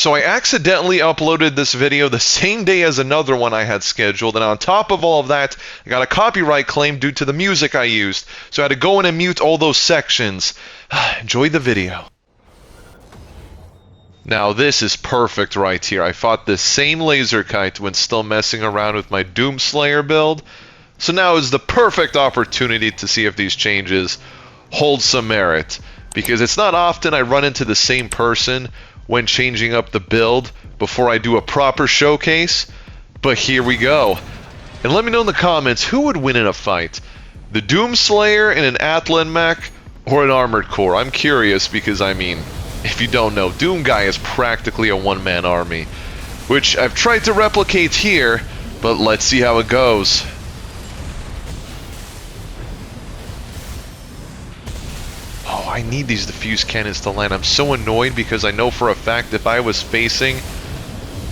So I accidentally uploaded this video the same day as another one I had scheduled, and on top of all of that, I got a copyright claim due to the music I used, so I had to go in and mute all those sections. Enjoy the video. Now this is perfect right here. I fought this same laser kite when still messing around with my Doomslayer build, so now is the perfect opportunity to see if these changes hold some merit, because it's not often I run into the same person when changing up the build before I do a proper showcase, but here we go. And let me know in the comments, who would win in a fight? The Doomslayer in an Atlan mech, or an Armored Core? I'm curious because, I mean, if you don't know, Doomguy is practically a one-man army, which I've tried to replicate here, but let's see how it goes. Oh, I need these diffuse cannons to land. I'm so annoyed because I know for a fact if I was facing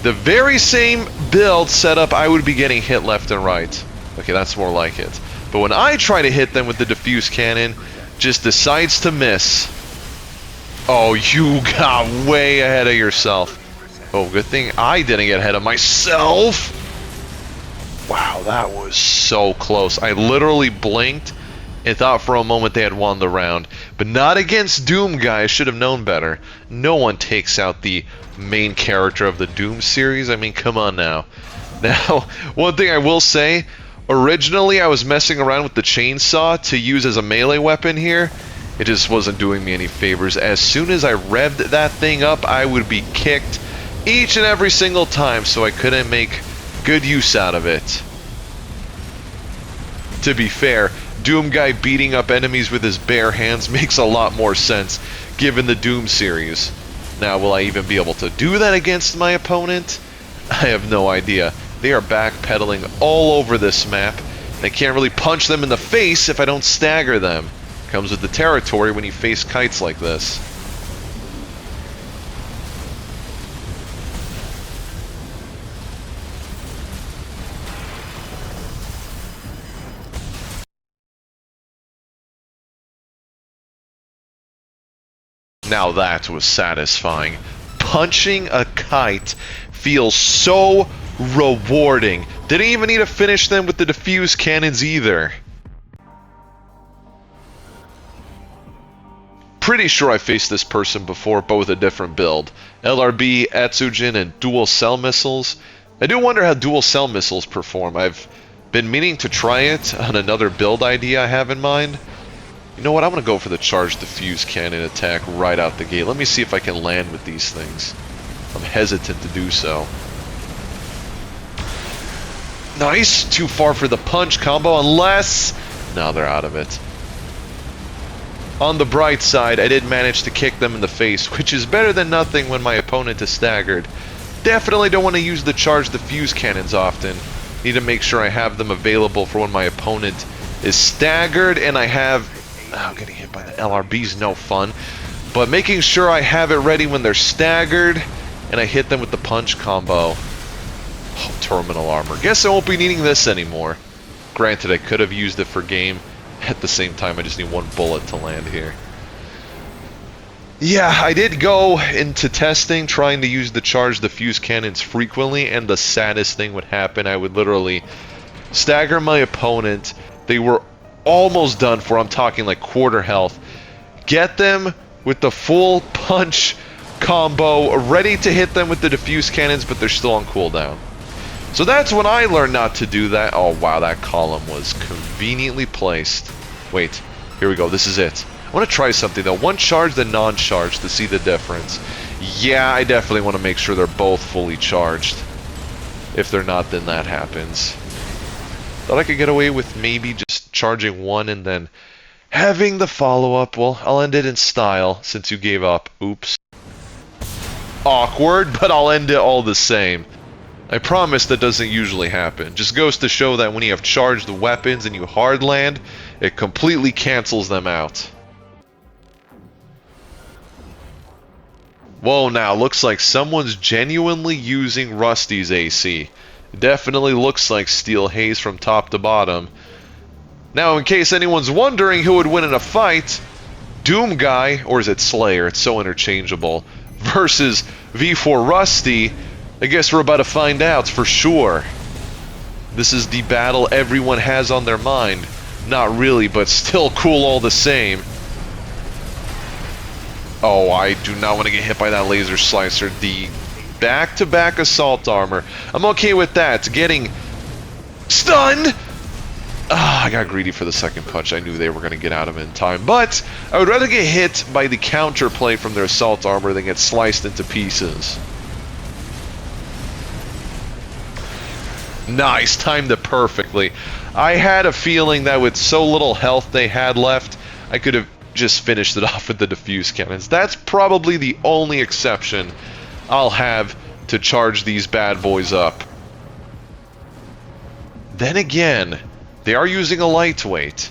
the very same build setup, I would be getting hit left and right. Okay, that's more like it. But when I try to hit them with the diffuse cannon, just decides to miss. Oh, you got way ahead of yourself. Oh, good thing I didn't get ahead of myself. Wow, that was so close. I literally blinked and thought for a moment they had won the round. But not against Doomguy. I should have known better. No one takes out the main character of the Doom series. I mean, come on now. Now, one thing I will say, originally I was messing around with the chainsaw to use as a melee weapon here. It just wasn't doing me any favors. As soon as I revved that thing up, I would be kicked each and every single time, so I couldn't make good use out of it. To be fair, Doomguy beating up enemies with his bare hands makes a lot more sense, given the Doom series. Now, will I even be able to do that against my opponent? I have no idea. They are backpedaling all over this map. I can't really punch them in the face if I don't stagger them. Comes with the territory when you face kites like this. Now that was satisfying. Punching a kite feels so rewarding. Didn't even need to finish them with the diffuse cannons either. Pretty sure I faced this person before, but with a different build. LRB, Atsujin, and dual cell missiles. I do wonder how dual cell missiles perform. I've been meaning to try it on another build idea I have in mind. You know what, I'm going to go for the charged diffuse cannon attack right out the gate. Let me see if I can land with these things. I'm hesitant to do so. Nice! Too far for the punch combo, unless... No, they're out of it. On the bright side, I did manage to kick them in the face, which is better than nothing when my opponent is staggered. Definitely don't want to use the charged diffuse cannons often. Need to make sure I have them available for when my opponent is staggered, and I have... Oh, getting hit by the LRB is no fun. But making sure I have it ready when they're staggered, and I hit them with the punch combo. Oh, terminal armor. Guess I won't be needing this anymore. Granted, I could have used it for game. At the same time, I just need one bullet to land here. Yeah, I did go into testing, trying to use the charged diffuse cannons frequently, and the saddest thing would happen. I would literally stagger my opponent. They were almost done for. I'm talking like quarter health. Get them with the full punch combo, ready to hit them with the diffuse cannons, but they're still on cooldown. So that's when I learned not to do that. Oh wow, that column was conveniently placed. Wait, here we go, this is it. I want to try something though, one charged and non-charged to see the difference. Yeah, I definitely want to make sure they're both fully charged. If they're not, then that happens. Thought I could get away with maybe just charging one and then having the follow-up. Well, I'll end it in style since you gave up. Oops. Awkward, but I'll end it all the same. I promise that doesn't usually happen. Just goes to show that when you have charged weapons and you hard land, it completely cancels them out. Whoa, now, looks like someone's genuinely using Rusty's AC. Definitely looks like steel haze from top to bottom. Now, in case anyone's wondering who would win in a fight, Doomguy, or is it Slayer? It's so interchangeable. versus V4 Rusty, I guess we're about to find out for sure. This is the battle everyone has on their mind. Not really, but still cool all the same. Oh, I do not want to get hit by that laser slicer. The back-to-back assault armor. I'm okay with that. Getting stunned! Ah, I got greedy for the second punch. I knew they were going to get out of it in time. But I would rather get hit by the counterplay from their assault armor than get sliced into pieces. Nice, timed it perfectly. I had a feeling that with so little health they had left, I could have just finished it off with the diffuse cannons. That's probably the only exception I'll have to charge these bad boys up. Then again, they are using a lightweight,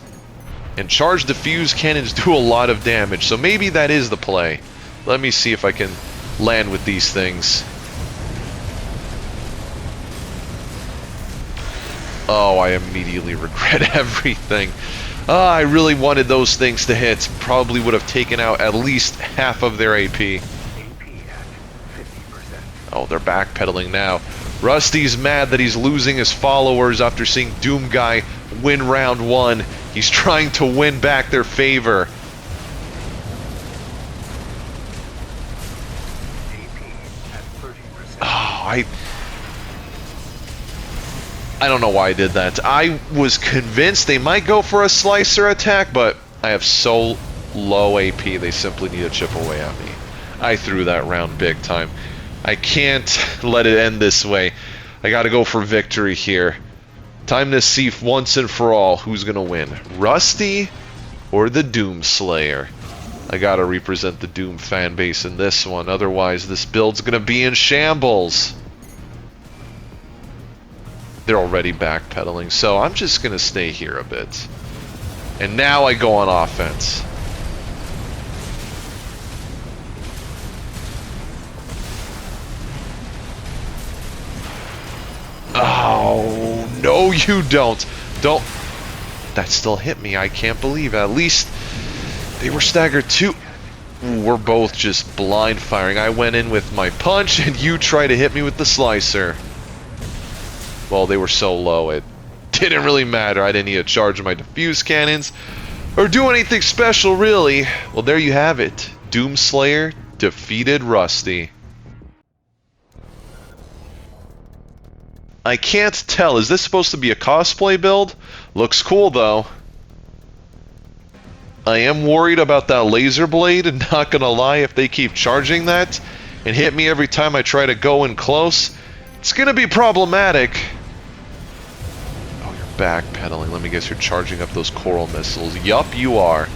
and charged diffuse cannons do a lot of damage, so maybe that is the play. Let me see if I can land with these things. Oh, I immediately regret everything. I really wanted those things to hit. Probably would have taken out at least half of their AP. Oh, they're backpedaling now. Rusty's mad that he's losing his followers after seeing Doomguy win round 1. He's trying to win back their favor. Oh, I don't know why I did that. I was convinced they might go for a slicer attack, but I have so low AP, they simply need to chip away at me. I threw that round big time. I can't let it end this way. I gotta go for victory here. Time to see once and for all who's gonna win. Rusty or the Doom Slayer? I gotta represent the Doom fan base in this one, otherwise this build's gonna be in shambles. They're already backpedaling, so I'm just gonna stay here a bit. And now I go on offense. Oh, no you don't. Don't. That still hit me, I can't believe it. At least they were staggered too. Ooh, we're both just blind firing. I went in with my punch and you tried to hit me with the slicer. Well, they were so low, it didn't really matter. I didn't need to charge my diffuse cannons or do anything special, really. Well, there you have it. Doom Slayer defeated Rusty. I can't tell. Is this supposed to be a cosplay build? Looks cool, though. I am worried about that laser blade, and not gonna lie, if they keep charging that and hit me every time I try to go in close, it's gonna be problematic. Oh, you're backpedaling. Let me guess, you're charging up those coral missiles. Yup, you are.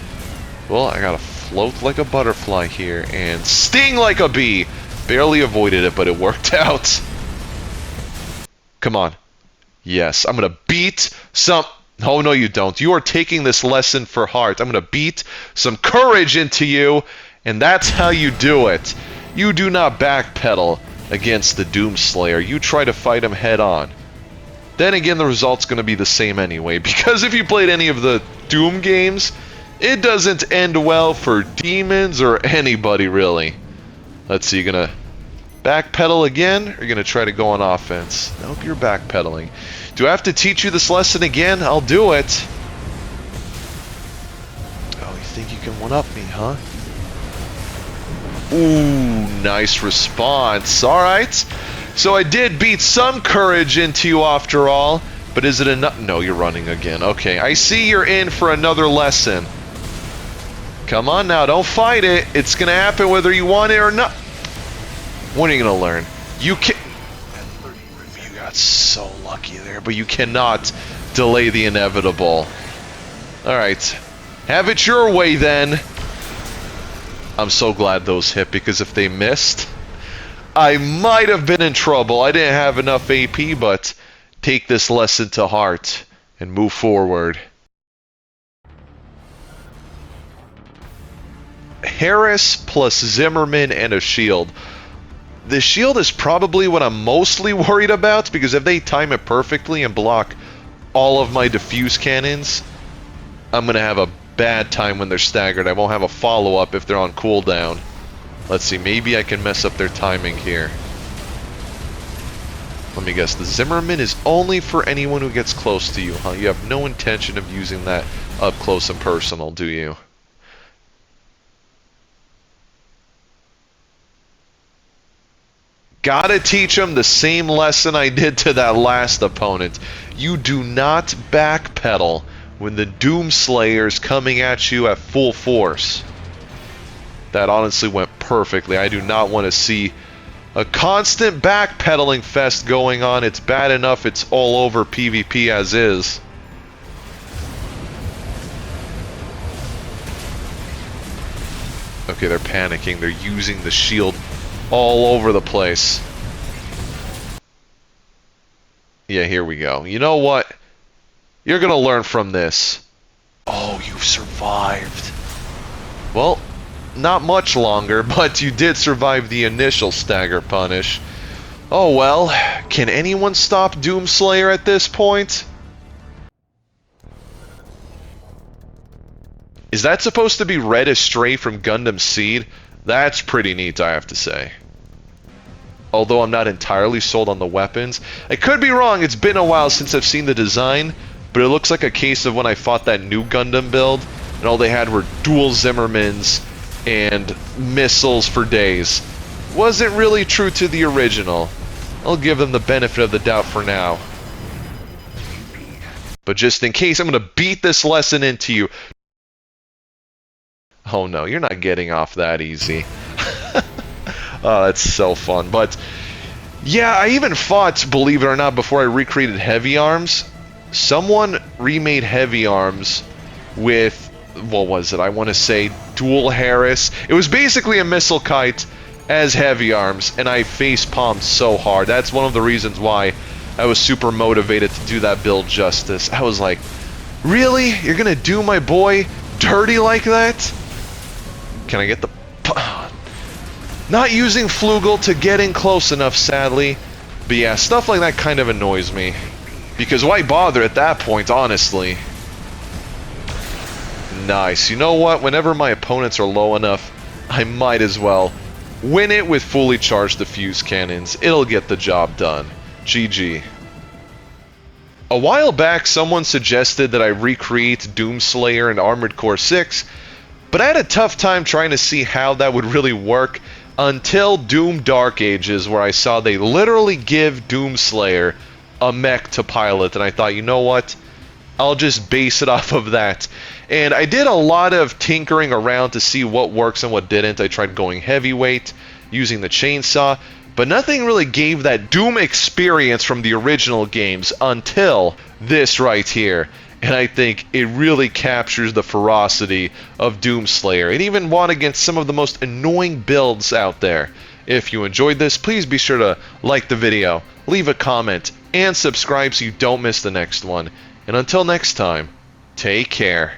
Well, I gotta float like a butterfly here and sting like a bee. Barely avoided it, but it worked out. Come on. Yes, I'm gonna beat some... Oh, no, you don't. You are taking this lesson for heart. I'm gonna beat some courage into you, and that's how you do it. You do not backpedal against the Doom Slayer. You try to fight him head on. Then again, the result's gonna be the same anyway, because if you played any of the Doom games, it doesn't end well for demons or anybody, really. Let's see, you gonna backpedal again, or are you gonna try to go on offense? Nope, you're backpedaling. Do I have to teach you this lesson again? I'll do it. Oh, you think you can one-up me, huh? Ooh, nice response. Alright. So I did beat some courage into you after all, but is it enough? No, you're running again. Okay, I see you're in for another lesson. Come on now, don't fight it. It's gonna happen whether you want it or not. When are you gonna learn? You can... You got so lucky there, but you cannot delay the inevitable. Alright. Have it your way then. I'm so glad those hit, because if they missed, I might have been in trouble. I didn't have enough AP, but take this lesson to heart and move forward. Harris plus Zimmerman and a shield. The shield is probably what I'm mostly worried about, because if they time it perfectly and block all of my diffuse cannons, I'm going to have a bad time when they're staggered. I won't have a follow-up if they're on cooldown. Let's see, maybe I can mess up their timing here. Let me guess, the Zimmerman is only for anyone who gets close to you, huh? You have no intention of using that up close and personal, do you? Gotta teach them the same lesson I did to that last opponent. You do not backpedal when the Doomslayer's coming at you at full force. That honestly went perfectly. I do not want to see a constant backpedaling fest going on. It's bad enough it's all over PvP as is. Okay, they're panicking. They're using the shield all over the place. Yeah, here we go. You know what? You're gonna learn from this. Oh, you survived. Well, not much longer, but you did survive the initial stagger punish. Oh well, can anyone stop Doomslayer at this point? Is that supposed to be Red Astray from Gundam Seed? That's pretty neat, I have to say. Although I'm not entirely sold on the weapons. I could be wrong, it's been a while since I've seen the design, but it looks like a case of when I fought that new Gundam build, and all they had were dual Zimmermans and missiles for days. Wasn't really true to the original. I'll give them the benefit of the doubt for now. But just in case, I'm going to beat this lesson into you. Oh no, you're not getting off that easy. Oh, that's so fun. But yeah, I even fought, believe it or not, before I recreated Heavy Arms. Someone remade Heavy Arms with, what was it? I want to say dual Harris. It was basically a missile kite as Heavy Arms, and I face palmed so hard. That's one of the reasons why I was super motivated to do that build justice. I was like, really? You're gonna do my boy dirty like that? Can I get the... Not using Flugel to get in close enough, sadly. But yeah, stuff like that kind of annoys me. Because why bother at that point, honestly? Nice. You know what? Whenever my opponents are low enough, I might as well win it with fully charged diffuse cannons. It'll get the job done. GG. A while back, someone suggested that I recreate Doomslayer in Armored Core 6, but I had a tough time trying to see how that would really work until Doom Dark Ages, where I saw they literally give Doomslayer a mech to pilot, and I thought, you know what? I'll just base it off of that. And I did a lot of tinkering around to see what works and what didn't. I tried going heavyweight, using the chainsaw, but nothing really gave that Doom experience from the original games until this right here. And I think it really captures the ferocity of Doomslayer. It even won against some of the most annoying builds out there. If you enjoyed this, please be sure to like the video, leave a comment, and subscribe so you don't miss the next one. And until next time, take care.